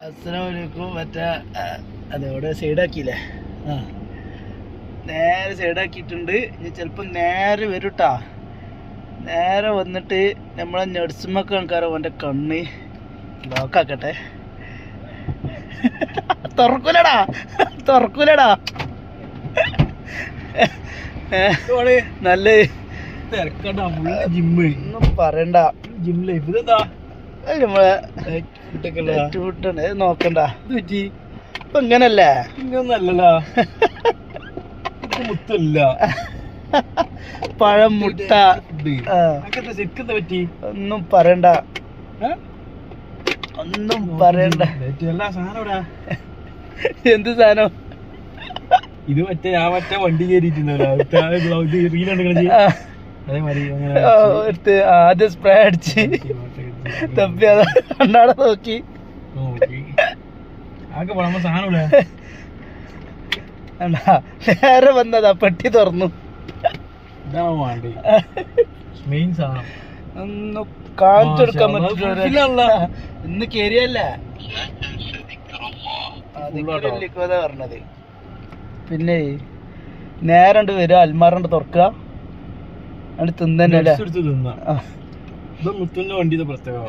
അസ്സലാമലൈക്കും. മറ്റേ അതോടെ സൈഡാക്കിയില്ലേ? നേരെ സൈഡാക്കിയിട്ടുണ്ട്. ഇനി ചിലപ്പോൾ നേരെ വരൂട്ടാ. നേരെ വന്നിട്ട് നമ്മളെ നെഡ്സുമൊക്കെ ആൾക്കാരോ അവൻ്റെ കണ്ണ് ലോക്കാക്കട്ടെ. തുറക്കൂലടാ നല്ല ജിമ്മ് ഒന്നും പറയണ്ട. ജിം ലൈഫ് ഇതെന്താ നമ്മളെ നോക്കണ്ട. ഇപ്പൊ ഇങ്ങനല്ലേ? ഇങ്ങനൊന്നല്ലല്ലോ. മുത്തല്ല പഴം മുട്ട പറ്റി ഒന്നും പറയണ്ട. ഒന്നും പറയണ്ട. എന്ത് സാധനം ഇത്? മറ്റേ വണ്ടി കയറിയിട്ടുണ്ടല്ലോ. ആദ്യം സ്പ്രേ അടിച്ച് തപ്പി അത് കണ്ണാടെ നോക്കി നേരെ വന്നതാ. പെട്ടി തുറന്നു. ഒന്ന് കാണിച്ചു കൊടുക്കാൻ പറ്റില്ല. ഇന്ന് കേറിയല്ലേ പറഞ്ഞത്. പിന്നെ നേരണ്ട് വരിക, അൽമാറണ്ട് തുറക്കുക, അത് തിന്നല്ലേ. മുത്തുന്റെ വണ്ടിയുടെ പ്രത്യേകത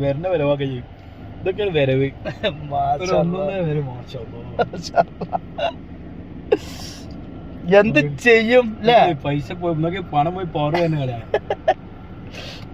വരണ്ട വരവാക്ക ചെയ്യും. ഇതൊക്കെയാണ് വരവ്. എന്ത് ചെയ്യും? പൈസ പണം പോയി പാറു തന്നെ കളയാ.